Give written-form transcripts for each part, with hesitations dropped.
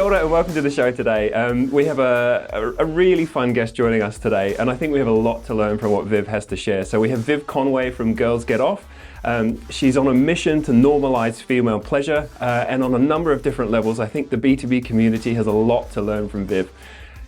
Kia ora and welcome to the show today. We have a really fun guest joining us today, and I think we have a lot to learn from what Viv has to share. So we have Viv Conway from Girls Get Off. She's on a mission to normalise female pleasure, and on a number of different levels. I think the B2B community has a lot to learn from Viv.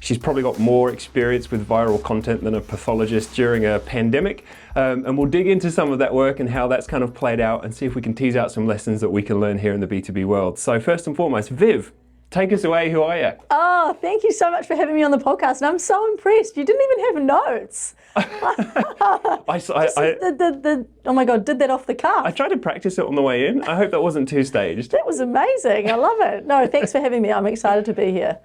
She's probably got more experience with viral content than a pathologist during a pandemic, and we'll dig into some of that work and how that's kind of played out and see if we can tease out some lessons that we can learn here in the B2B world. So first and foremost, Viv, take us away. Who are you? Oh, thank you so much for having me on the podcast. And I'm so impressed. You didn't even have notes. Oh my God, did that off the cuff. I tried to practice it on the way in. I hope that wasn't too staged. That was amazing. I love it. No, thanks for having me. I'm excited to be here.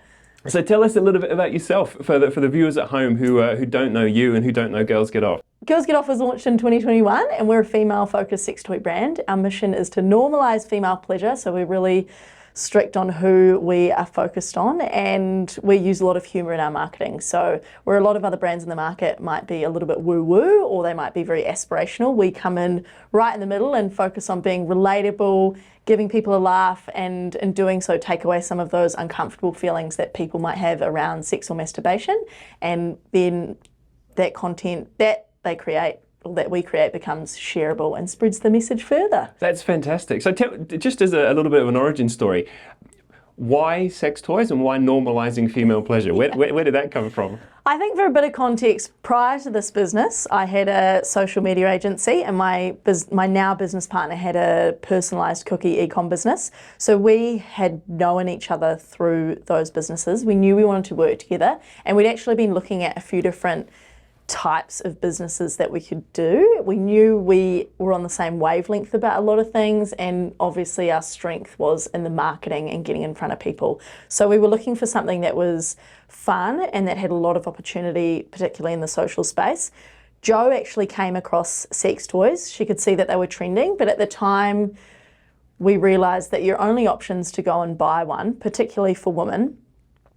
So tell us a little bit about yourself for the viewers at home who don't know you and who don't know Girls Get Off. Girls Get Off was launched in 2021 and we're a female-focused sex toy brand. Our mission is to normalise female pleasure, so we're really strict on who we are focused on, and we use a lot of humour in our marketing. So where a lot of other brands in the market might be a little bit woo-woo or they might be very aspirational, we come in right in the middle and focus on being relatable, giving people a laugh, and in doing so take away some of those uncomfortable feelings that people might have around sex or masturbation, and then that content that they create or that we create becomes shareable and spreads the message further. That's fantastic. So just as a little bit of an origin story, why sex toys and why normalising female pleasure? Where did that come from? I think for a bit of context, prior to this business, I had a social media agency, and my now business partner had a personalised cookie e-com business. So we had known each other through those businesses. We knew we wanted to work together, and we'd actually been looking at a few different types of businesses that we could do. We knew we were on the same wavelength about a lot of things, and obviously our strength was in the marketing and getting in front of people. So we were looking for something that was fun and that had a lot of opportunity, particularly in the social space. Jo actually came across sex toys. She could see that they were trending, but at the time we realised that your only options to go and buy one, particularly for women,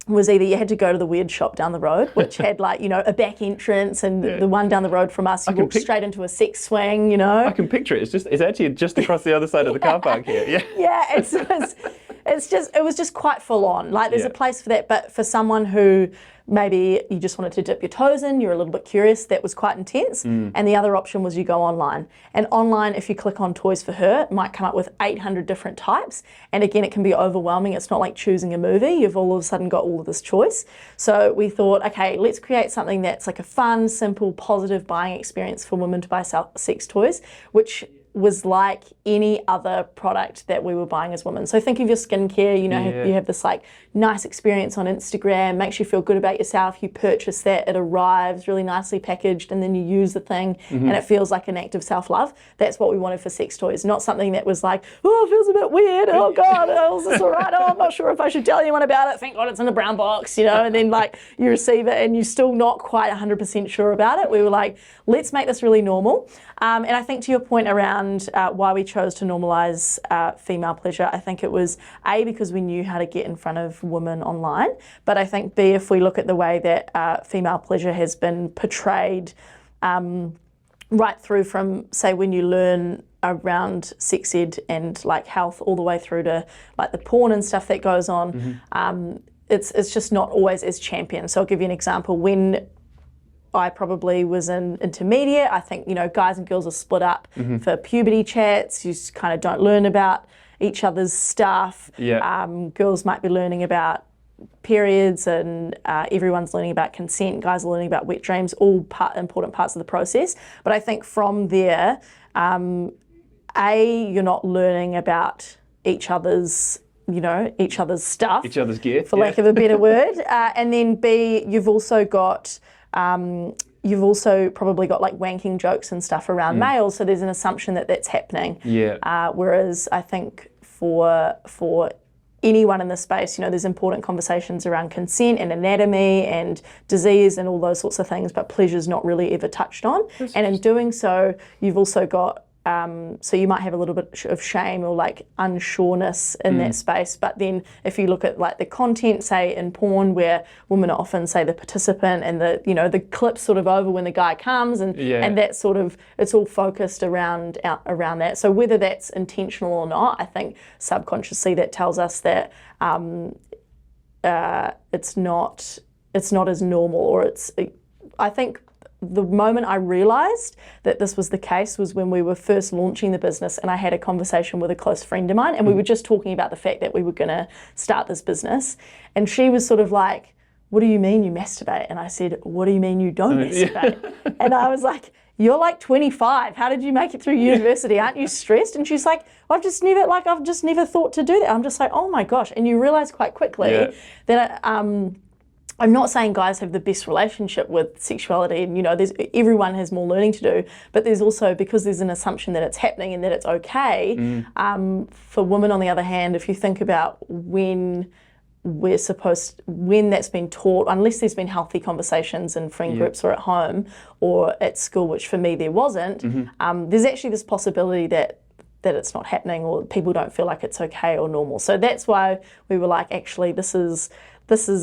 was either you had to go to the weird shop down the road, which had a back entrance, and the one down the road from us, you walk straight into a sex swing, I can picture it. It's actually just across the other side of the car park here. Yeah. Yeah, it was just quite full on. Like there's a place for that, but for someone who maybe you just wanted to dip your toes in, you're a little bit curious, that was quite intense. And the other option was you go online. And online, if you click on Toys for Her, it might come up with 800 different types. And again, it can be overwhelming. It's not like choosing a movie. You've all of a sudden got all of this choice. So we thought, okay, let's create something that's like a fun, simple, positive buying experience for women to buy sex toys, which was like any other product that we were buying as women. So think of your skincare, you have this like nice experience on Instagram, makes you feel good about yourself, you purchase that, it arrives really nicely packaged, and then you use the thing and it feels like an act of self-love. That's what we wanted for sex toys, not something that was like, oh, it feels a bit weird, oh God, is this all right? Oh, I'm not sure if I should tell anyone about it, thank God it's in a brown box, and then like you receive it and you're still not quite 100% sure about it. We were like, let's make this really normal. And I think to your point around why we chose to normalise female pleasure, I think it was A, because we knew how to get in front of women online, but I think B, if we look at the way that female pleasure has been portrayed right through from, say, when you learn around sex ed and like health all the way through to like the porn and stuff that goes on, it's just not always as championed. So I'll give you an example. When I probably was in intermediate, I think, guys and girls are split up for puberty chats. You just kind of don't learn about each other's stuff. Yeah. Girls might be learning about periods, and everyone's learning about consent. Guys are learning about wet dreams, all important parts of the process. But I think from there, A, you're not learning about each other's each other's stuff. Each other's gear. For lack of a better word. And then B, you've also probably got like wanking jokes and stuff around males, so there's an assumption that that's happening. Yeah. Whereas I think for anyone in this space, there's important conversations around consent and anatomy and disease and all those sorts of things, but pleasure's not really ever touched on. And in doing so, you've also got so you might have a little bit of shame or like unsureness in that space, but then if you look at like the content, say in porn, where women are often, say, the participant, and the clip's sort of over when the guy comes, and that sort of, it's all focused around that. So whether that's intentional or not, I think subconsciously that tells us that it's not as normal, or I think the moment I realised that this was the case was when we were first launching the business, and I had a conversation with a close friend of mine, and we were just talking about the fact that we were going to start this business, and she was sort of like, what do you mean you masturbate? And I said, what do you mean you don't masturbate? And I was like, you're like 25. How did you make it through university? Aren't you stressed? And she's like, I've just never thought to do that. I'm just like, oh my gosh. And you realise quite quickly that I'm not saying guys have the best relationship with sexuality, and everyone has more learning to do, but there's also, because there's an assumption that it's happening and that it's okay, for women on the other hand, if you think about when that's been taught, unless there's been healthy conversations in friend groups or at home or at school, which for me there wasn't, there's actually this possibility that it's not happening, or people don't feel like it's okay or normal. So that's why we were like, actually, this is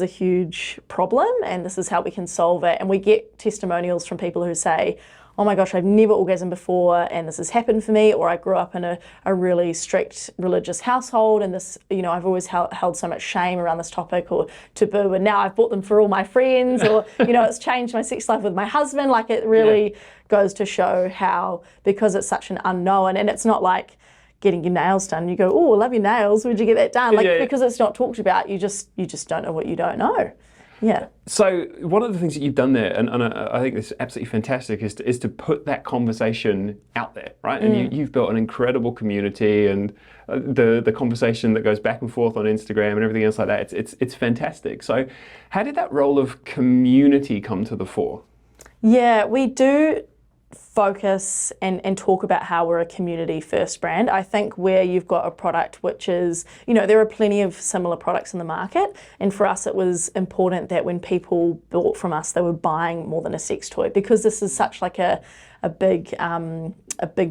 a huge problem, and this is how we can solve it. And we get testimonials from people who say, oh my gosh, I've never orgasmed before, and this has happened for me, or I grew up in a really strict religious household, and this, I've always held so much shame around this topic or taboo, and now I've bought them for all my friends, or, it's changed my sex life with my husband. Like, it really goes to show how, because it's such an unknown, and it's not like getting your nails done, you go, oh, I love your nails, where'd you get that done? Because it's not talked about, you just don't know what you don't know. Yeah. So one of the things that you've done there, and I think this is absolutely fantastic, is to put that conversation out there, right? And you've built an incredible community, and the conversation that goes back and forth on Instagram and everything else like that, it's fantastic. So how did that role of community come to the fore? Yeah, we do focus and talk about how we're a community first brand. I think where you've got a product which is, there are plenty of similar products in the market, and for us it was important that when people bought from us, they were buying more than a sex toy, because this is such like a big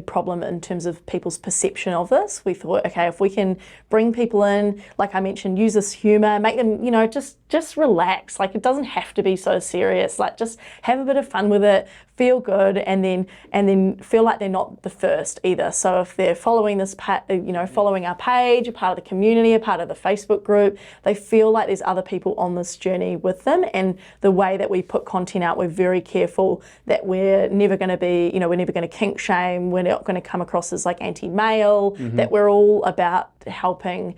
problem in terms of people's perception of this. We thought, okay, if we can bring people in, like I mentioned, use this humour, make them, just relax. Like, it doesn't have to be so serious. Like, just have a bit of fun with it, feel good, and then feel like they're not the first either. So if they're following following our page, a part of the community, a part of the Facebook group, they feel like there's other people on this journey with them. And the way that we put content out, we're very careful that we're never going to be, we're never going to kink shame. We're not going to come across as like anti-male. That we're all about helping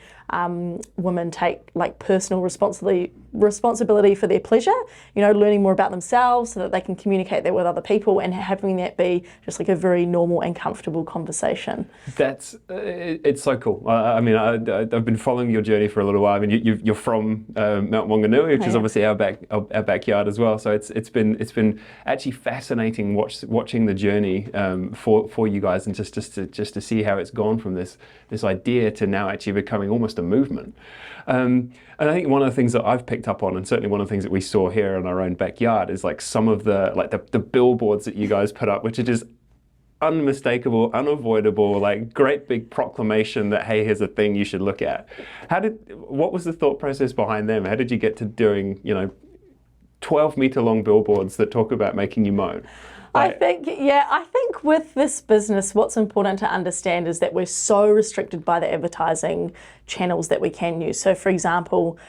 women take like personal responsibility for their pleasure, learning more about themselves so that they can communicate that with other people, and having that be just like a very normal and comfortable conversation. It's so cool. I mean, I've been following your journey for a little while. I mean, you're from Mount Wanganui, which is obviously our backyard as well. So it's been actually fascinating watching the journey for you guys, and just to see how it's gone from this idea to now actually becoming almost a movement. And I think one of the things that I've picked up on, and certainly one of the things that we saw here in our own backyard, is like some of the billboards that you guys put up, which are just unmistakable, unavoidable, like great big proclamation that, hey, here's a thing you should look at. What was the thought process behind them? How did you get to doing 12-meter long billboards that talk about making you moan? I think with this business, what's important to understand is that we're so restricted by the advertising channels that we can use. So, for example,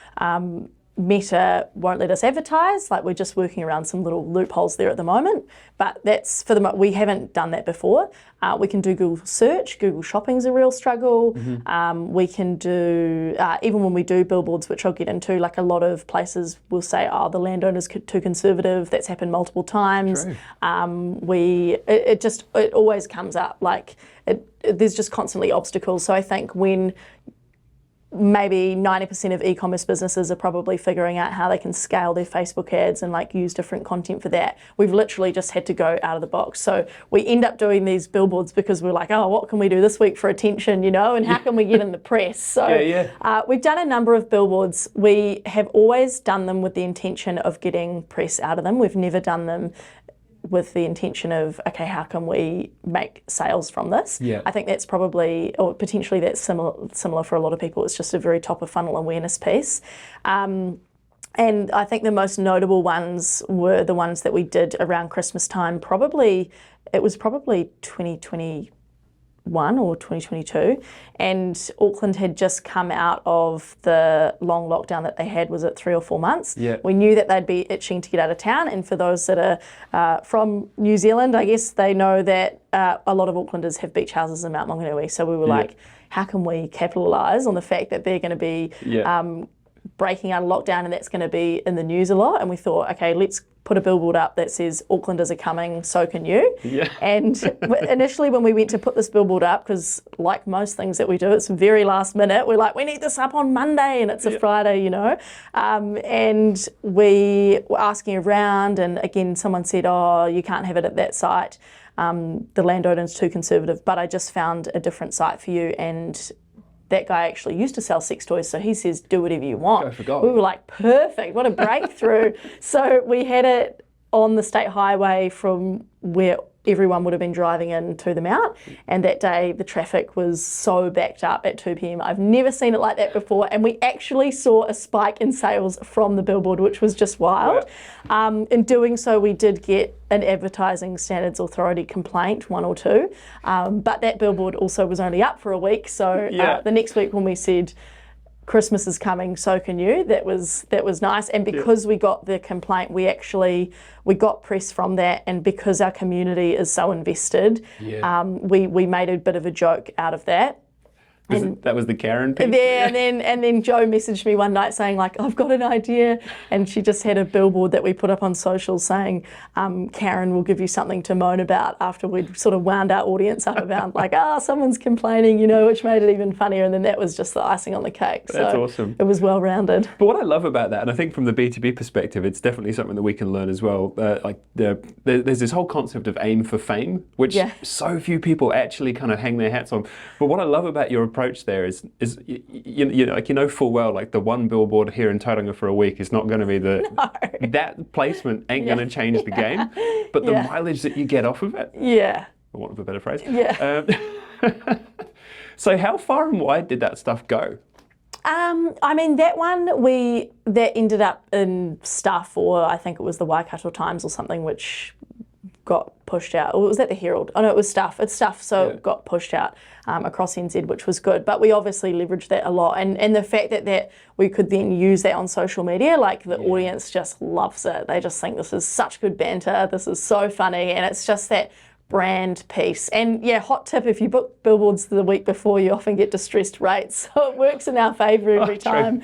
Meta won't let us advertise. Like, we're just working around some little loopholes there at the moment, but that's for the we haven't done that before. We can do Google search. Google shopping's a real struggle. We can do even when we do billboards, which I'll get into. Like, a lot of places will say, "Oh, the landowner's too conservative." That's happened multiple times. True. It always comes up. Like, there's just constantly obstacles. So I think when maybe 90% of e-commerce businesses are probably figuring out how they can scale their Facebook ads and like use different content for that, we've literally just had to go out of the box. So we end up doing these billboards because we're like, oh, what can we do this week for attention, and how can we get in the press? So we've done a number of billboards. We have always done them with the intention of getting press out of them. We've never done them with the intention of, okay, how can we make sales from this? I think that's probably, or potentially that's similar for a lot of people. It's just a very top of funnel awareness piece. And I think the most notable ones were the ones that we did around Christmas time. It was probably 2020. or 2022, and Auckland had just come out of the long lockdown that they had. Was it 3 or 4 months? Yeah. We knew that they'd be itching to get out of town, and for those that are from New Zealand, I guess they know that a lot of Aucklanders have beach houses in Mount Maunganui. So we were like, how can we capitalise on the fact that they're going to be breaking out of lockdown, and that's going to be in the news a lot? And we thought, okay, let's put a billboard up that says Aucklanders are coming, so can you. Yeah. And initially when we went to put this billboard up, because like most things that we do, it's very last minute, we're like, we need this up on Monday, and it's a Friday, you know. And we were asking around, and again, someone said, oh, you can't have it at that site. The landowner's too conservative, but I just found a different site for you. And that guy actually used to sell sex toys, so he says, do whatever you want. Go for gold. We were like, perfect, what a breakthrough. So we had it on the state highway from where everyone would have been driving in to the Mount, and that day the traffic was so backed up at 2 p.m. I've never seen it like that before, and we actually saw a spike in sales from the billboard, which was just wild. In doing so, we did get an Advertising Standards Authority complaint, 1 or 2, but that billboard also was only up for a week, so the next week when we said Christmas is coming, so can you, that was nice. And because we got the complaint, we got press from that, and because our community is so invested, we made a bit of a joke out of that. That was the Karen piece? Yeah, and then Jo messaged me one night saying, like, I've got an idea, and she just had a billboard that we put up on social saying, Karen will give you something to moan about, after we'd sort of wound our audience up about, like, someone's complaining, you know, which made it even funnier, and then that was just the icing on the cake. That's so awesome. It was well-rounded. But what I love about that, and I think from the B2B perspective, it's definitely something that we can learn as well, there's this whole concept of aim for fame, which so few people actually kind of hang their hats on. But what I love about your approach there is you know, like, you know full well, like, the one billboard here in Tauranga for a week is not going to be that placement ain't going to change the game, but the mileage that you get off of it, for want of a better phrase. So how far and wide did that stuff go? I mean, that one, that ended up in Stuff, or I think it was the Waikato Times or something, which got pushed out. Or was that the Herald? Oh no, it was Stuff. It's Stuff, so it got pushed out across NZ, which was good. But we obviously leveraged that a lot. And the fact that we could then use that on social media, like, the audience just loves it. They just think this is such good banter, this is so funny, and it's just that brand piece. And hot tip, if you book billboards the week before, you often get distressed rates, so it works in our favour every time.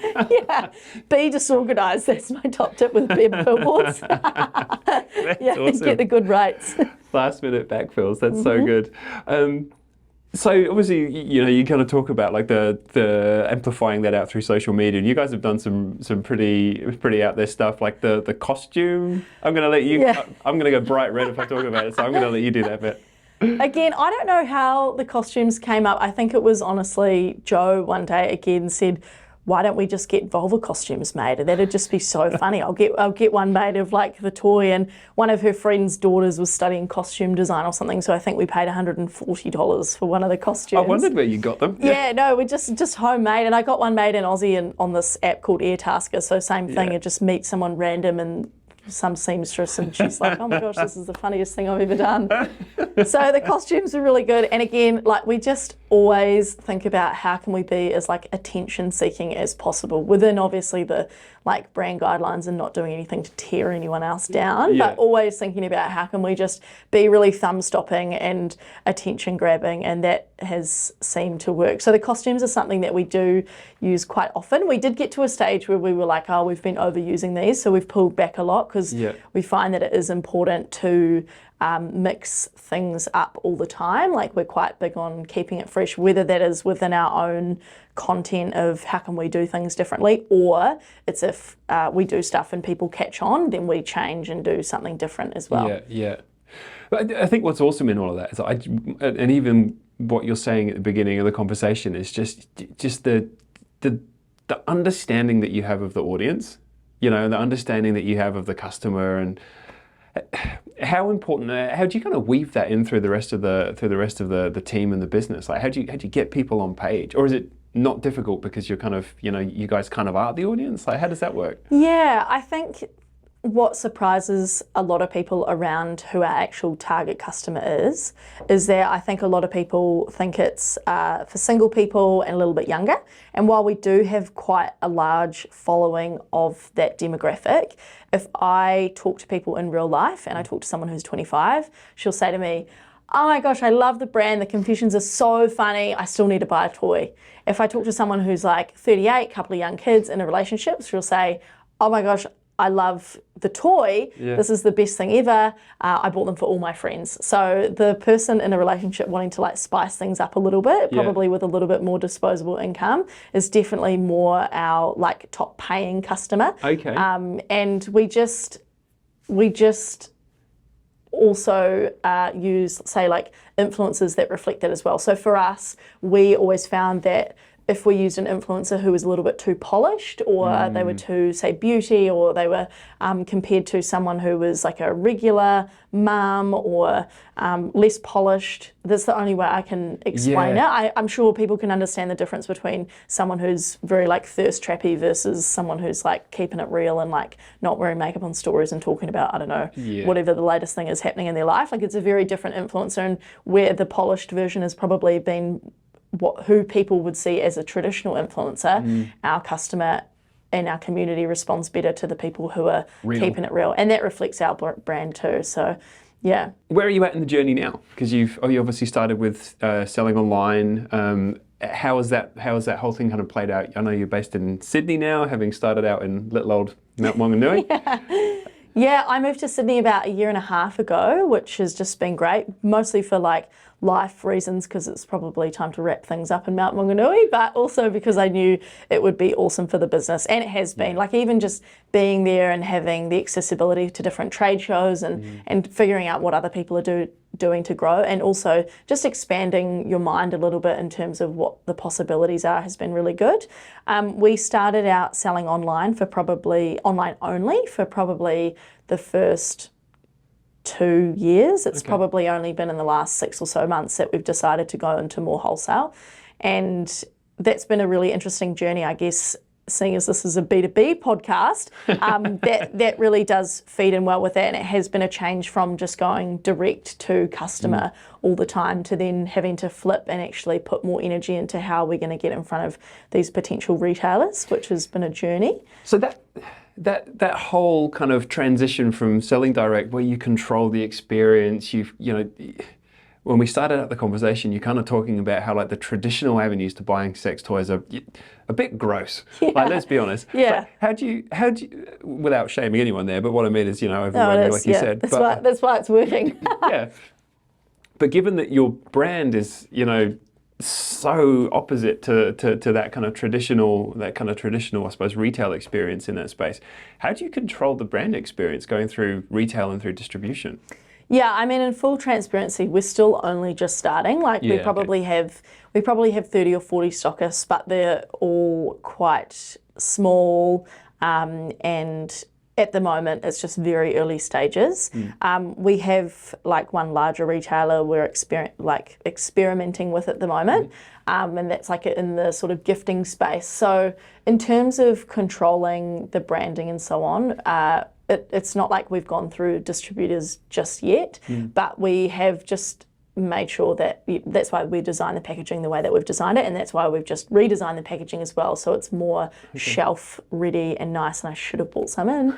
Be disorganised, that's my top tip with billboards. That's awesome. Get the good rates. Last minute backfills, that's so good. So obviously, you know, you kind of talk about, like, the amplifying that out through social media, and you guys have done some pretty out there stuff, like the costume. I'm going to let you. I'm going to go bright red if I talk about it, so I'm going to let you do that bit. Again, I don't know how the costumes came up. I think it was honestly Jo one day again said, why don't we just get vulva costumes made? And that'd just be so funny. I'll get one made of, like, the toy, and one of her friend's daughters was studying costume design or something, so I think we paid $140 for one of the costumes. I wondered where you got them. Yeah, no, we're just homemade, and I got one made in Aussie and on this app called Airtasker, so same thing, you just meet someone random and some seamstress, and she's like, oh my gosh, this is the funniest thing I've ever done. So the costumes are really good, and again, like, we just always think about how can we be as, like, attention seeking as possible within obviously the, like, brand guidelines, and not doing anything to tear anyone else down, but always thinking about how can we just be really thumb stopping and attention grabbing, and that has seemed to work. So the costumes are something that we do use quite often. We did get to a stage where we were like, oh, we've been overusing these, so we've pulled back a lot, because we find that it is important to mix things up all the time. Like, we're quite big on keeping it fresh, whether that is within our own content of how can we do things differently, or it's if we do stuff and people catch on, then we change and do something different as well. But I think what's awesome in all of that is, and even what you're saying at the beginning of the conversation, is just the understanding that you have of the audience, you know, the understanding that you have of the customer, and how important. How do you kind of weave that in through the rest of the team and the business? Like, how do you get people on page, or is it not difficult because you're kind of, you know, you guys kind of are the audience? Like, how does that work? Yeah, I think what surprises a lot of people around who our actual target customer is that I think a lot of people think it's for single people and a little bit younger. And while we do have quite a large following of that demographic, if I talk to people in real life and I talk to someone who's 25, she'll say to me, "Oh my gosh, I love the brand. The confessions are so funny. I still need to buy a toy." If I talk to someone who's like 38, couple of young kids in a relationship, she'll say, "Oh my gosh, I love the toy. This is the best thing ever. I bought them for all my friends." So the person in a relationship wanting to like spice things up a little bit, probably with a little bit more disposable income, is definitely more our like top paying customer. Okay. And we just also use, say, like influencers that reflect that as well. So for us, we always found that if we used an influencer who was a little bit too polished, or they were too, say, beauty, or they were compared to someone who was like a regular mum or less polished, that's the only way I can explain it. I'm sure people can understand the difference between someone who's very like thirst trappy versus someone who's like keeping it real and like not wearing makeup on stories and talking about, I don't know, whatever the latest thing is happening in their life. Like, it's a very different influencer, and where the polished version has probably been who people would see as a traditional influencer, our customer and our community responds better to the people who are keeping it real, and that reflects our brand too. So, yeah. Where are you at in the journey now? Because you obviously started with selling online. How has that whole thing kind of played out? I know you're based in Sydney now, having started out in little old Mount Maunganui. Yeah, I moved to Sydney about 1.5 years ago, which has just been great, mostly for like life reasons, because it's probably time to wrap things up in Mount Maunganui, but also because I knew it would be awesome for the business, and it has been. Like, even just being there and having the accessibility to different trade shows and figuring out what other people are doing to grow, and also just expanding your mind a little bit in terms of what the possibilities are, has been really good. We started out selling online only for probably the first 2 years. It's probably only been in the last 6 or so months that we've decided to go into more wholesale. And that's been a really interesting journey, I guess, seeing as this is a B2B podcast, that really does feed in well with that. And it has been a change from just going direct to customer all the time to then having to flip and actually put more energy into how we're going to get in front of these potential retailers, which has been a journey. So that whole kind of transition from selling direct, where you control the experience, when we started out the conversation, you're kind of talking about how like the traditional avenues to buying sex toys are a bit gross. Like, let's be honest. Yeah. How do you, without shaming anyone there, but what I mean is, overwhelming, like you said. That's why it's working. Yeah. But given that your brand is, so opposite to that kind of traditional, I suppose, retail experience in that space, how do you control the brand experience going through retail and through distribution? Yeah, I mean, in full transparency, we're still only just starting. Like, we probably have 30 or 40 stockists, but they're all quite small, and at the moment it's just very early stages. We have like one larger retailer we're experimenting with at the moment, and that's like in the sort of gifting space. So in terms of controlling the branding and so on, it's not like we've gone through distributors just yet, but we have just made sure that's why we designed the packaging the way that we've designed it, and that's why we've just redesigned the packaging as well, so it's more shelf ready and nice, and I should have bought some in.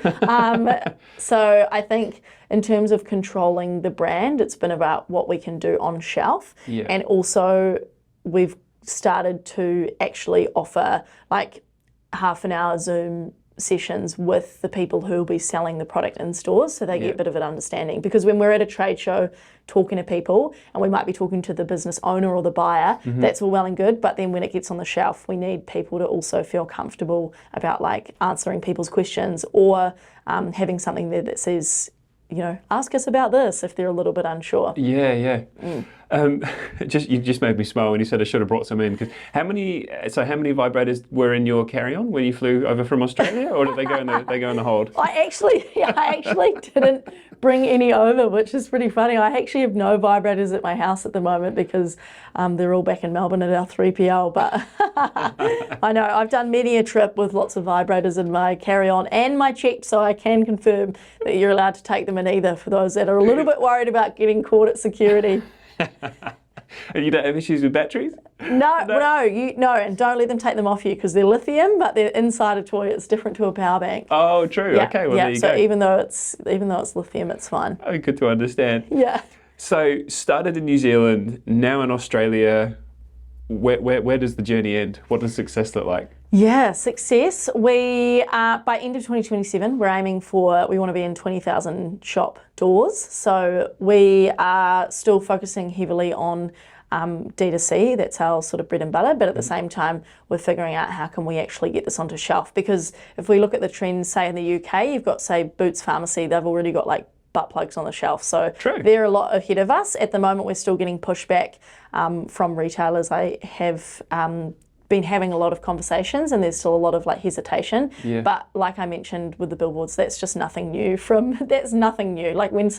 So I think in terms of controlling the brand, it's been about what we can do on shelf, and also we've started to actually offer like half an hour Zoom sessions with the people who will be selling the product in stores, so they get a bit of an understanding. Because when we're at a trade show talking to people, and we might be talking to the business owner or the buyer, that's all well and good, but then when it gets on the shelf, we need people to also feel comfortable about like answering people's questions, or having something there that says, ask us about this if they're a little bit unsure. Yeah. You just made me smile when you said I should have brought some in. Because how many vibrators were in your carry-on when you flew over from Australia, or did they go in the hold? I actually didn't bring any over, which is pretty funny. I actually have no vibrators at my house at the moment because they're all back in Melbourne at our 3PL. But I know, I've done many a trip with lots of vibrators in my carry-on and my checked, so I can confirm that you're allowed to take them in either for those that are a little bit worried about getting caught at security. And you don't have issues with batteries? No, and don't let them take them off you because they're lithium, but they're inside a toy. It's different to a power bank. Oh, true. Yeah, Okay, well there you so go. even though it's lithium, it's fine. Oh, good to understand. Yeah. So started in New Zealand, now in Australia. Where does the journey end? What does success look like? Yeah, success. We by end of 2027, we want to be in 20,000 shop doors. So we are still focusing heavily on D2C. That's our sort of bread and butter. But at the same time, we're figuring out how can we actually get this onto shelf. Because if we look at the trends, say in the UK, you've got, say, Boots Pharmacy. They've already got like butt plugs on the shelf. So True. They're a lot ahead of us. At the moment, we're still getting pushback from retailers. I have been having a lot of conversations and there's still a lot of like hesitation. Yeah. But like I mentioned with the billboards, that's just nothing new that's nothing new. Like when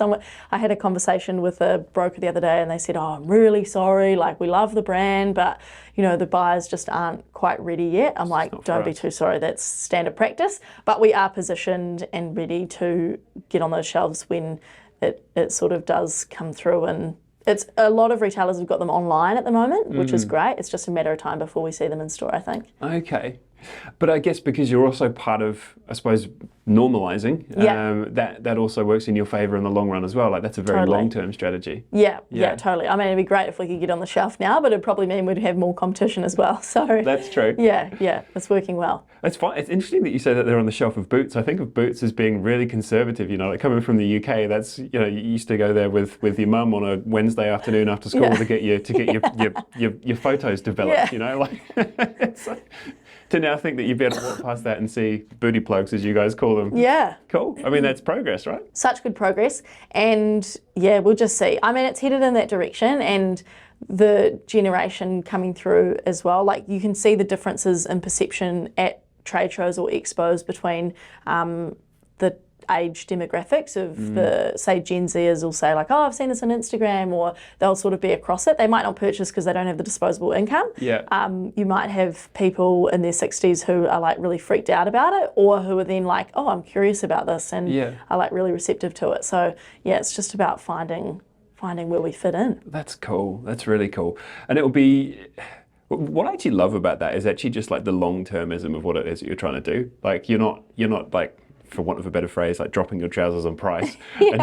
I had a conversation with a broker the other day and they said, oh, I'm really sorry. Like we love the brand, but you know, the buyers just aren't quite ready yet. I'm like, don't be too sorry. That's standard practice. But we are positioned and ready to get on those shelves when it sort of does come through. And it's a lot of retailers have got them online at the moment, which is great. It's just a matter of time before we see them in store, I think. Okay. But I guess because you're also part of, I suppose, normalising, that also works in your favour in the long run as well. Like that's a very long-term strategy. Yeah, totally. I mean, it'd be great if we could get on the shelf now, but it'd probably mean we'd have more competition as well. So that's true. Yeah, it's working well. It's fine. It's interesting that you say that they're on the shelf of Boots. I think of Boots as being really conservative. You know, like coming from the UK, that's you used to go there with your mum on a Wednesday afternoon after school to get your photos developed. Yeah. You know, like it's like. To now think that you'd be able to walk past that and see booty plugs, as you guys call them. Yeah. Cool. I mean, that's progress, right? Such good progress. And yeah, we'll just see. I mean, it's headed in that direction and the generation coming through as well. Like you can see the differences in perception at trade shows or expos between the age demographics of the, say, Gen Zers will say like, oh, I've seen this on Instagram, or they'll sort of be across it. They might not purchase because they don't have the disposable income. Yeah. You might have people in their 60s who are like really freaked out about it, or who are then like, oh, I'm curious about this and are like really receptive to it. So yeah, it's just about finding where we fit in. That's cool. That's really cool. And it will be... What I actually love about that is actually just like the long-termism of what it is that you're trying to do. Like you're not like, for want of a better phrase, like dropping your trousers on price and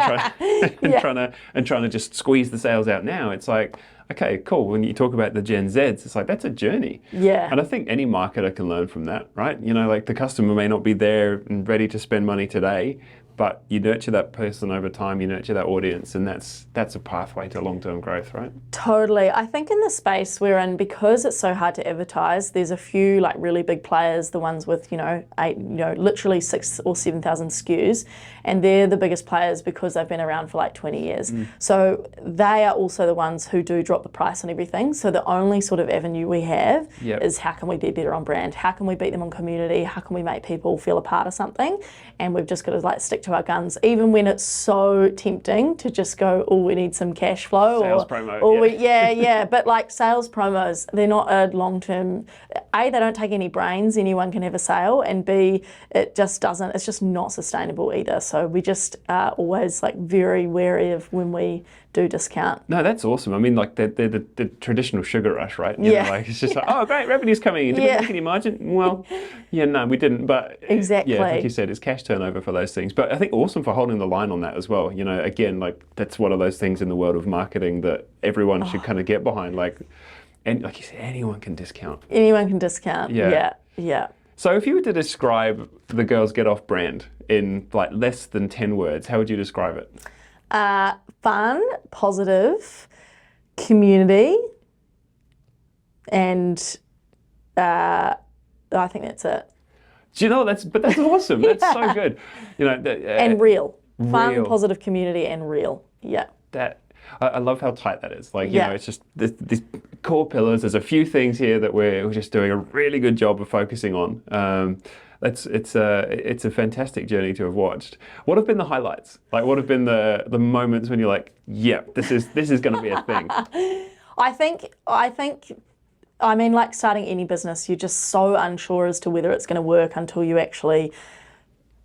trying to just squeeze the sales out now. It's like, okay, cool. When you talk about the Gen Zs, it's like that's a journey. Yeah. And I think any marketer can learn from that, right? You know, like the customer may not be there and ready to spend money today, but you nurture that person over time, you nurture that audience, and that's a pathway to long-term growth, right? Totally. I think in the space we're in, because it's so hard to advertise, there's a few like really big players, the ones with, literally 6,000 or 7,000 SKUs, and they're the biggest players because they've been around for like 20 years. So they are also the ones who do drop the price on everything. So the only sort of avenue we have is how can we be better on brand? How can we beat them on community? How can we make people feel a part of something? And we've just got to like stick to our guns, even when it's so tempting to just go, oh, we need some cash flow. Sales promo. But like sales promos, they're not a long-term, A, they don't take any brains, anyone can have a sale, and B, it's just not sustainable either. So we just are always like very wary of when we do discount. No, that's awesome. I mean, like they're the traditional sugar rush, right? You know, like it's just like, oh, great, revenue's coming in. Did we make any margin? Well, no, we didn't. But exactly. Yeah, like you said, it's cash turnover for those things. But I think awesome for holding the line on that as well. You know, again, like that's one of those things in the world of marketing that everyone should kind of get behind. And like you said, anyone can discount. Anyone can discount. Yeah. So if you were to describe the Girls Get Off brand in like less than 10 words, how would you describe it? Fun, positive, community, and I think that's it. Do you know that's awesome. That's so good. You know, and real. Fun, positive, community, and real. Yeah. I love how tight that is. Like, you know, it's just these core pillars. There's a few things here that we're just doing a really good job of focusing on. It's a fantastic journey to have watched. What have been the highlights? Like, what have been the moments when you're like, yeah, this is going to be a thing? I think I mean, like starting any business, you're just so unsure as to whether it's going to work until you actually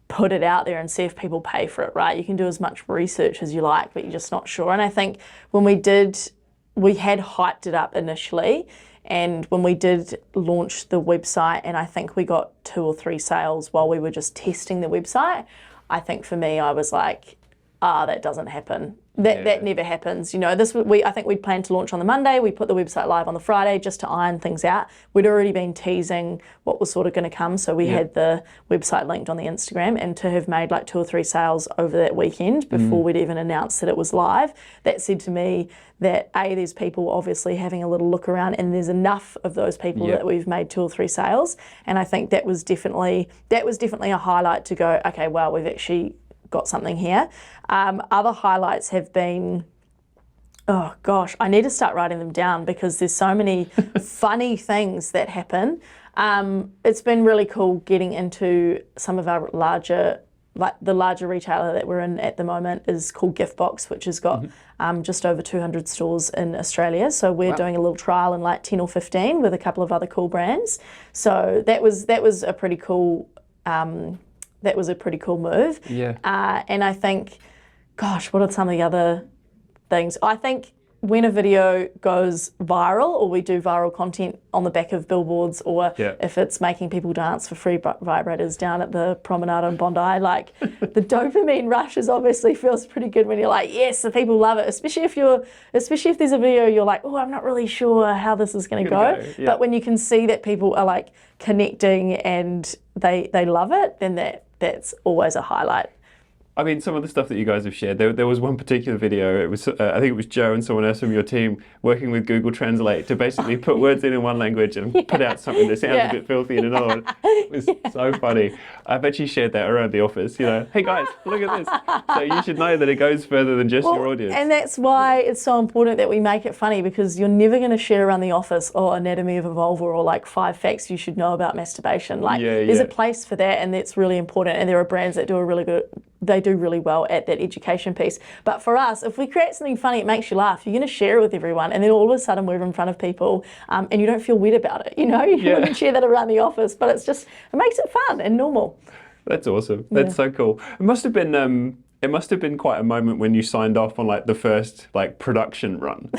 put it out there and see if people pay for it, right? You can do as much research as you like, but you're just not sure. And I think when we had hyped it up initially, and when we did launch the website, and I think we got 2 or 3 sales while we were just testing the website, I think for me, I was like, that doesn't happen. That never happens. You know, I think we'd planned to launch on the Monday. We put the website live on the Friday just to iron things out. We'd already been teasing what was sort of going to come, so we had the website linked on the Instagram, and to have made like 2 or 3 sales over that weekend before we'd even announced that it was live, that said to me that there's people obviously having a little look around, and there's enough of those people that we've made 2 or 3 sales. And I think that was definitely a highlight to go, okay, wow, we've actually got something here. Other highlights have been, oh gosh, I need to start writing them down because there's so many funny things that happen. It's been really cool getting into some of our larger, like the larger retailer that we're in at the moment is called Giftbox, which has got just over 200 stores in Australia. So we're doing a little trial in like 10 or 15 with a couple of other cool brands. So that was a pretty cool move. Yeah. And I think, gosh, what are some of the other things? I think when a video goes viral, or we do viral content on the back of billboards, or if it's making people dance for free vibrators down at the promenade on Bondi, like the dopamine rush obviously feels pretty good when you're like, yes, the people love it, especially if there's a video you're like, oh, I'm not really sure how this is going to go. Yeah. But when you can see that people are like connecting and they love it, then that's always a highlight. I mean, some of the stuff that you guys have shared, there was one particular video, it was, I think it was Joe and someone else from your team working with Google Translate to basically put words in one language and put out something that sounds a bit filthy in another one. It was so funny. I bet you shared that around the office, you know, hey guys, look at this. So you should know that it goes further than just your audience. And that's why it's so important that we make it funny, because you're never going to share around the office, anatomy of a vulva, or like 5 facts you should know about masturbation. Like there's a place for that, and that's really important. And there are brands that do they do really well at that education piece. But for us, if we create something funny, it makes you laugh, you're going to share it with everyone, and then all of a sudden we're in front of people and you don't feel weird about it, you know? You wouldn't share that around the office, but it makes it fun and normal. That's awesome. That's so cool. It must have been quite a moment when you signed off on like the first like production run.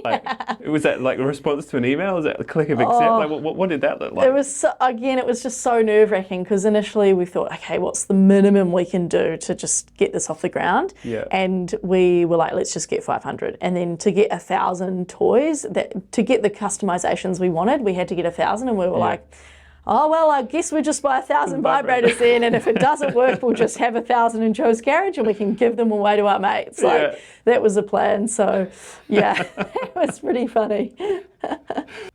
Like, was that like a response to an email? Was that a click of accept? Like, what did that look like? It was just so nerve-wracking, because initially we thought, okay, what's the minimum we can do to just get this off the ground? Yeah. And we were like, let's just get 500. And then to get 1,000 toys, to get the customizations we wanted, we had to get 1,000, and we were like, oh, well, I guess we'll just buy 1,000 vibrators then, and if it doesn't work, we'll just have 1,000 in Joe's garage and we can give them away to our mates. Like, that was the plan. So, it was pretty funny.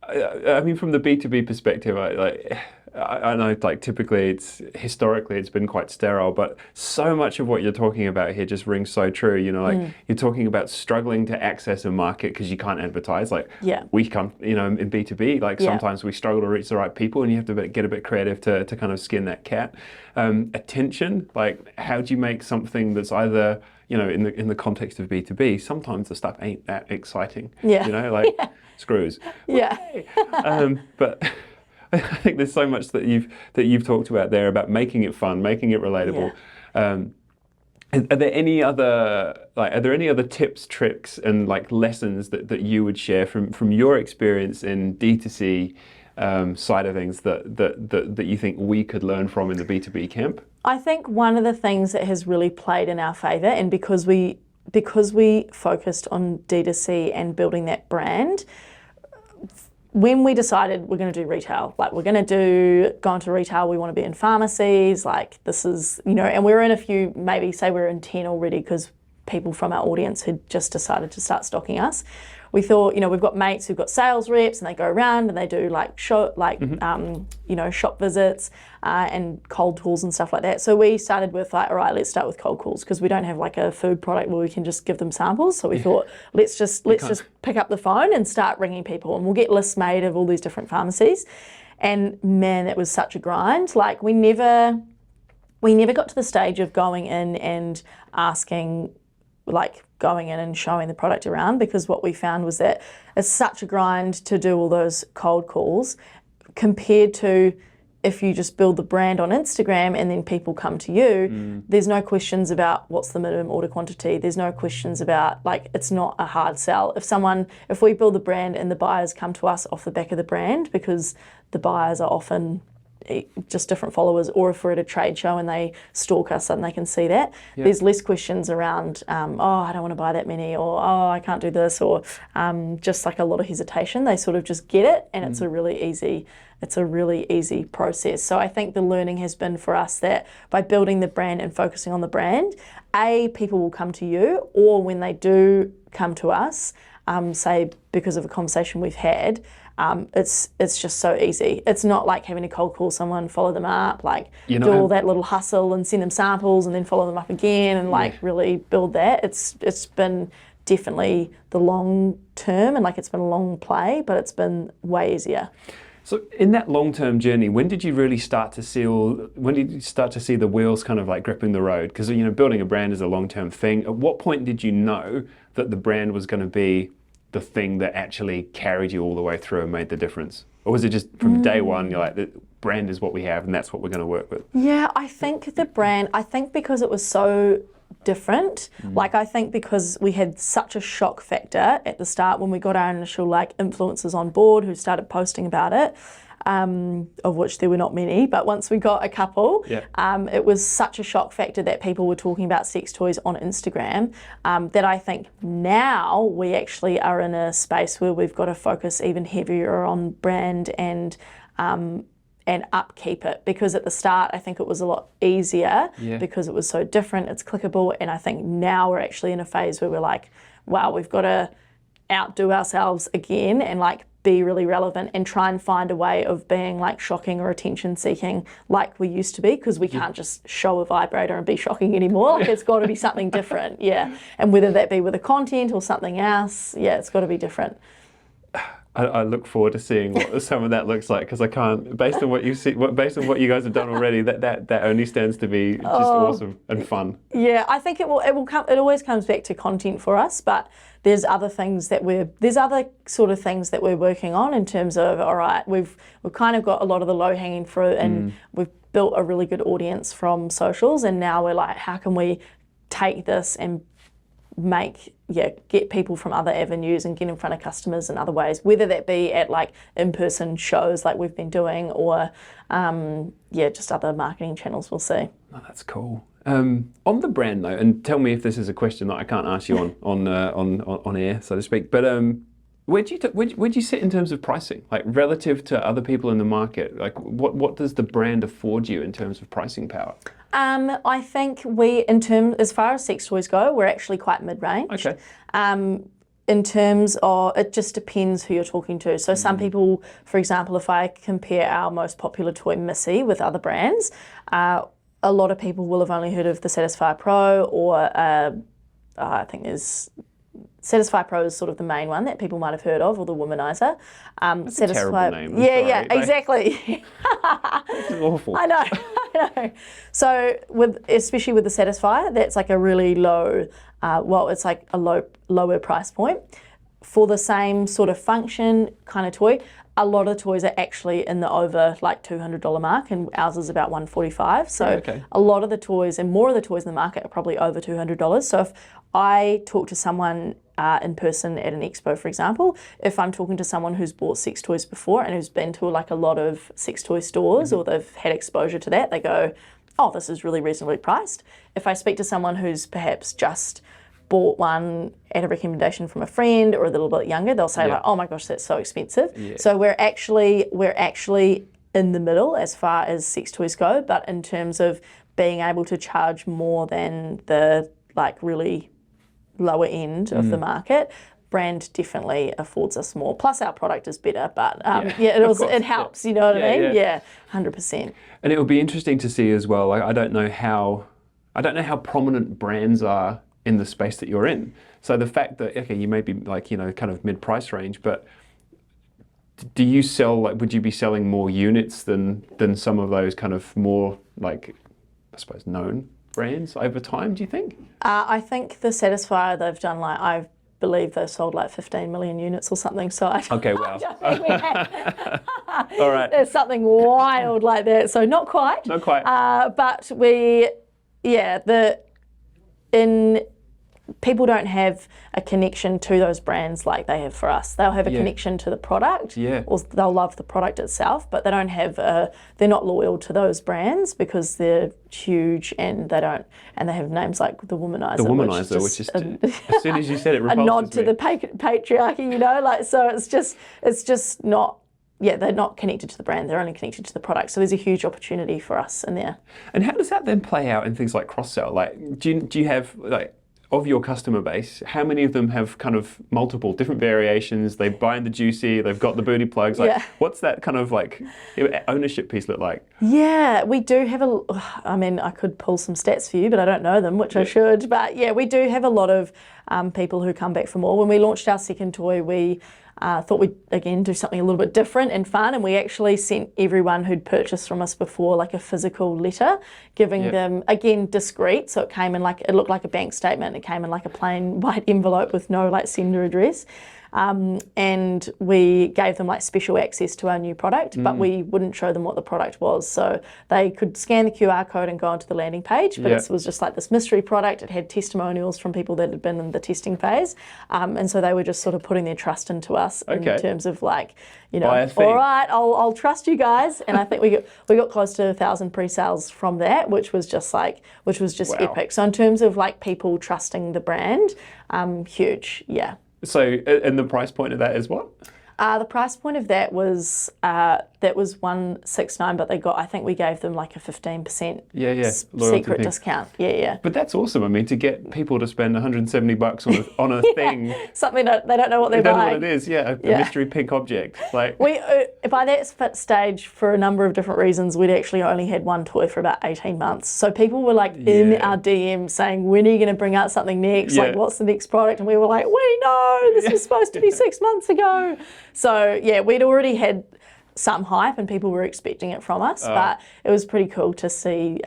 I mean, from the B2B perspective, I know, like, typically historically it's been quite sterile, but so much of what you're talking about here just rings so true. You know, like you're talking about struggling to access a market because you can't advertise. Like we come, you know, in B2B, like sometimes we struggle to reach the right people, and you have to get a bit creative to kind of skin that cat. Attention, like how do you make something that's either, you know, in the context of B2B, sometimes the stuff ain't that exciting. Yeah. You know, like screws. Yeah. But I think there's so much that you've talked about there about making it fun, making it relatable. Yeah. Are there any other tips, tricks, and like lessons that you would share from your experience in D2C side of things that you think we could learn from in the B2B camp? I think one of the things that has really played in our favour, and because we focused on D2C and building that brand, when we decided we're going to do retail, like we're going to go into retail, we want to be in pharmacies, like this is, you know, and we're in a few, maybe say we're in 10 already because people from our audience had just decided to start stocking us. We thought, you know, we've got mates who've got sales reps, and they go around and they do like shop visits and cold calls and stuff like that. So we started with like, all right, let's start with cold calls, because we don't have like a food product where we can just give them samples. So we thought, let's just pick up the phone and start ringing people, and we'll get lists made of all these different pharmacies. And man, that was such a grind. Like we never got to the stage of going in and asking, like, going in and showing the product around, because what we found was that it's such a grind to do all those cold calls compared to if you just build the brand on Instagram and then people come to you. There's no questions about what's the minimum order quantity. There's no questions about, like, it's not a hard sell. If we build the brand and the buyers come to us off the back of the brand, because the buyers are often just different followers, or if we're at a trade show and they stalk us and they can see that, there's less questions around, oh, I don't want to buy that many, or oh, I can't do this, or just like a lot of hesitation. They sort of just get it, and it's a really easy process. So I think the learning has been for us that by building the brand and focusing on the brand, people will come to you, or when they do come to us, say because of a conversation we've had, it's just so easy. It's not like having to cold call someone, follow them up, do all that little hustle and send them samples and then follow them up again and really build that. It's been definitely the long term, and it's been a long play, but it's been way easier. So in that long-term journey, when did you really start to see the wheels kind of gripping the road? Because building a brand is a long-term thing. At what point did you know that the brand was going to be the thing that actually carried you all the way through and made the difference? Or was it just from day one, you're like, the brand is what we have and that's what we're going to work with? Yeah, I think the brand, because it was so different, I think because we had such a shock factor at the start when we got our initial influencers on board who started posting about it, of which there were not many, but once we got a couple, it was such a shock factor that people were talking about sex toys on Instagram, that I think now we actually are in a space where we've got to focus even heavier on brand and upkeep it, because at the start I think it was a lot easier because it was so different, it's clickable, and I think now we're actually in a phase where we're like, wow, we've got to outdo ourselves again and be really relevant and try and find a way of being shocking or attention seeking like we used to be, because we can't just show a vibrator and be shocking anymore. It's got to be something different, and whether that be with a content or something else, it's got to be different. I look forward to seeing what some of that looks like, because I can't, based on what you see, based on what you guys have done already, that only stands to be just awesome and fun. Yeah, I think it will come. It always comes back to content for us, but there's other sort of things that we're working on in terms of, all right, we've kind of got a lot of the low hanging fruit, and we've built a really good audience from socials, and now we're like, how can we take this and get people from other avenues and get in front of customers in other ways, whether that be at in-person shows like we've been doing, or just other marketing channels. We'll see. Oh, that's cool. On the brand though, and tell me if this is a question that I can't ask you on air, so to speak, but where do you sit in terms of pricing, relative to other people in the market? What does the brand afford you in terms of pricing power? I think as far as sex toys go, we're actually quite mid-range. Okay. In terms of, it just depends who you're talking to. So some people, for example, if I compare our most popular toy, Missy, with other brands, a lot of people will have only heard of the Satisfyer Pro, or I think there's Satisfyer Pro is sort of the main one that people might have heard of, or the Womanizer. That's a terrible name. Yeah, exactly. It's awful. I know. So especially with the Satisfyer, that's a really low, it's a lower price point. For the same sort of function kind of toy, a lot of toys are actually in the over $200 mark, and ours is about $145. So a lot of the toys, and more of the toys in the market, are probably over $200. So if I talk to someone in person at an expo, for example, if I'm talking to someone who's bought sex toys before and who's been to a lot of sex toy stores, or they've had exposure to that, they go, oh, this is really reasonably priced. If I speak to someone who's perhaps just bought one at a recommendation from a friend or a little bit younger, they'll say oh my gosh, that's so expensive. So we're actually in the middle as far as sex toys go, but in terms of being able to charge more than the really lower end of the market, brand definitely affords us more. Plus our product is better, but it helps, you know what I mean? Yeah, 100%. And it will be interesting to see as well. I don't know how prominent brands are in the space that you're in. So the fact that, you may be kind of mid-price range, but do you sell, would you be selling more units than some of those kind of more, I suppose, known brands over time, do you think? I think the Satisfier they've done, like, I believe they've sold like 15 million units or something. So Okay, wow. All right. There's something wild like that. So not quite. Not quite. But people don't have a connection to those brands like they have for us. They'll have a connection to the product, or they'll love the product itself, but they don't have they're not loyal to those brands because they're huge and they have names like the Womanizer. The Womanizer, which is as soon as you said it, a nod to the patriarchy, you know, like, so it's just not. Yeah, they're not connected to the brand. They're only connected to the product. So there's a huge opportunity for us in there. And how does that then play out in things like cross-sell? Like, do you have, like, of your customer base, how many of them have kind of multiple different variations? They buy the juicy, they've got the booty plugs. Like, what's that kind of like ownership piece look like? Yeah, we do have I could pull some stats for you, but I don't know them, which I should. But yeah, we do have a lot of people who come back for more. When we launched our second toy, we thought we'd, again, do something a little bit different and fun, and we actually sent everyone who'd purchased from us before like a physical letter, giving them, again, discreet, so it looked like a bank statement. It came in like a plain white envelope with no like sender address. And we gave them like special access to our new product, but we wouldn't show them what the product was. So they could scan the QR code and go onto the landing page, but it was just like this mystery product. It had testimonials from people that had been in the testing phase. And so they were just sort of putting their trust into us in terms of like, you know, all right, I'll trust you guys. And I think we got close to 1,000 pre-sales from that, which was just epic. So in terms of like people trusting the brand, huge, yeah. So, and the price point of that is what? The price point of that was $169, but I think we gave them like a 15% secret discount. Yeah. But that's awesome. I mean, to get people to spend $170 on a thing, something that they don't know what they're buying. They don't know what it is. A mystery pink object. Like we by that stage, for a number of different reasons, we'd actually only had one toy for about 18 months. So people were like in our DM saying, "When are you going to bring out something next? Like, what's the next product?" And we were like, "We know this was supposed to be 6 months ago." So yeah, we'd already had some hype and people were expecting it from us, but it was pretty cool to see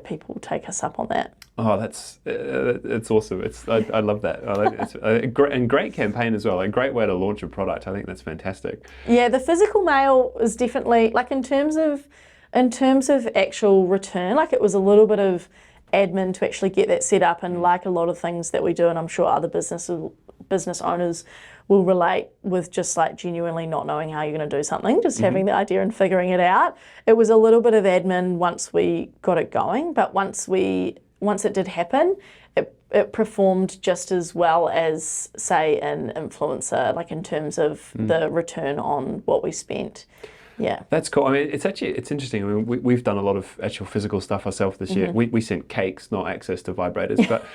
people take us up on that. Oh, it's awesome. I love that. It's a great campaign as well. A great way to launch a product. I think that's fantastic. Yeah, the physical mail is definitely, like, in terms of actual return, like, it was a little bit of admin to actually get that set up, and like a lot of things that we do, and I'm sure other business owners will relate with, just like genuinely not knowing how you're going to do something, just having the idea and figuring it out. It was a little bit of admin once we got it going, but once it did happen, it performed just as well as, say, an influencer, like in terms of the return on what we spent. Yeah, that's cool. I mean, it's interesting. I mean, we've done a lot of actual physical stuff ourselves this year. We sent cakes, not access to vibrators, but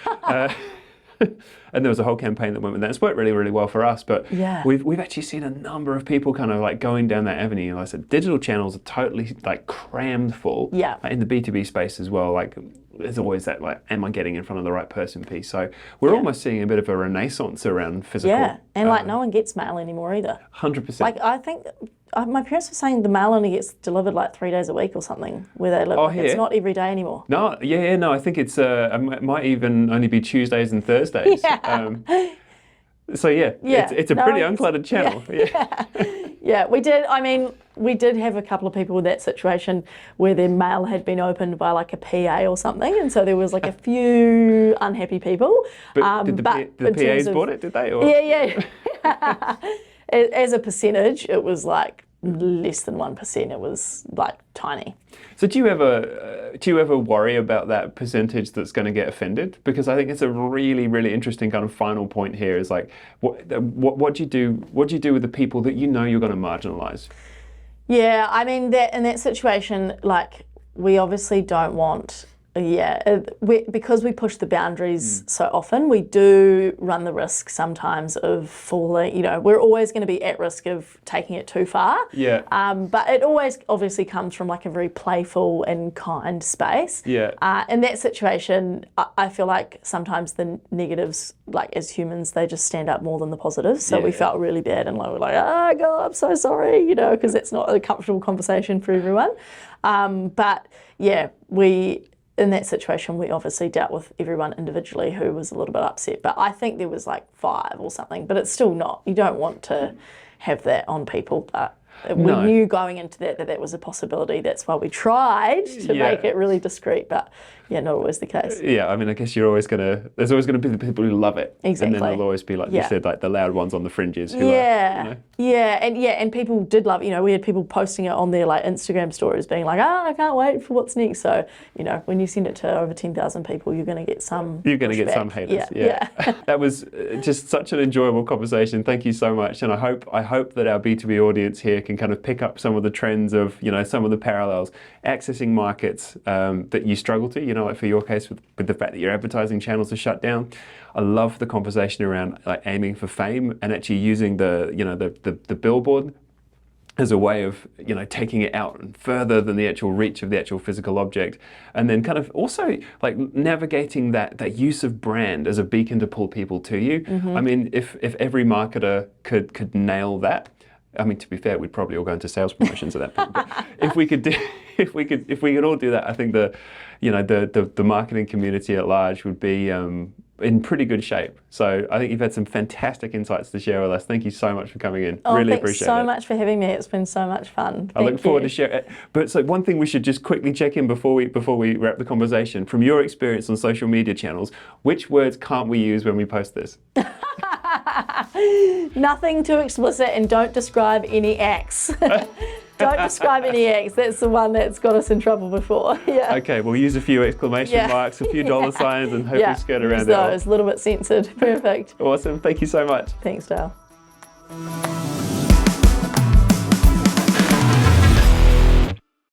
and there was a whole campaign that went with that. It's worked really, really well for us. But we've actually seen a number of people kind of like going down that avenue. Like I said, digital channels are totally like crammed full. Yeah, like in the B2B space as well. Like, there's always that, like, am I getting in front of the right person piece? So we're almost seeing a bit of a renaissance around physical. Yeah, and like no one gets mail anymore either. 100%. Like, I think my parents were saying the mail only gets delivered like 3 days a week or something where they live. It's not every day anymore. No, no, I think it's it might even only be Tuesdays and Thursdays. So it's a pretty uncluttered channel. Yeah, we did. I mean, we did have a couple of people with that situation where their mail had been opened by like a PA or something, and so there was like a few unhappy people. But did the PAs bought it? Did they? Or? Yeah. As a percentage, it was like less than 1%. It was like tiny. So do you ever worry about that percentage that's going to get offended? Because I think it's a really, really interesting kind of final point here. Is like, what do you do? What do you do with the people that you know you're going to marginalise? Yeah, I mean, in that situation, like, we obviously don't want. Because we push the boundaries so often, we do run the risk sometimes of falling. You know, we're always going to be at risk of taking it too far. Yeah. But it always obviously comes from like a very playful and kind space. Yeah. In that situation, I feel like sometimes the negatives, like as humans, they just stand up more than the positives. So we felt really bad, and we're like, oh God, I'm so sorry, you know, because it's not a comfortable conversation for everyone. But yeah, in that situation, we obviously dealt with everyone individually who was a little bit upset. But I think there was like 5 or something. But it's still not. You don't want to have that on people. But we knew going into that was a possibility. That's why we tried to make it really discreet. But yeah, not always the case. Yeah, I mean, I guess there's always going to be the people who love it. Exactly. And then there'll always be, like you said, like the loud ones on the fringes who and people did love it. You know, we had people posting it on their like Instagram stories being like, I can't wait for what's next. So, you know, when you send it to over 10,000 people, you're going to get some haters. Yeah. That was just such an enjoyable conversation. Thank you so much. And I hope that our B2B audience here can kind of pick up some of the trends of, you know, some of the parallels, accessing markets that you struggle to, you know, like for your case with the fact that your advertising channels are shut down. I love the conversation around like aiming for fame and actually using the billboard as a way of, you know, taking it out and further than the actual reach of the actual physical object. And then kind of also like navigating that use of brand as a beacon to pull people to you. I mean, if every marketer could nail that, I mean, to be fair, we'd probably all go into sales promotions at that point. But if we could all do that, I think the marketing community at large would be in pretty good shape. So I think you've had some fantastic insights to share with us. Thank you so much for coming in. Really appreciate it. Thanks so much for having me. It's been so much fun. I look forward to sharing it. But so one thing we should just quickly check in before we wrap the conversation. From your experience on social media channels, which words can't we use when we post this? Nothing too explicit, and don't describe any acts. Don't describe any acts. That's the one that's got us in trouble before. Yeah. Okay, we'll use a few exclamation marks, a few dollar signs, and hope we skirt around those. A little bit censored. Perfect. Awesome. Thank you so much. Thanks, Dale.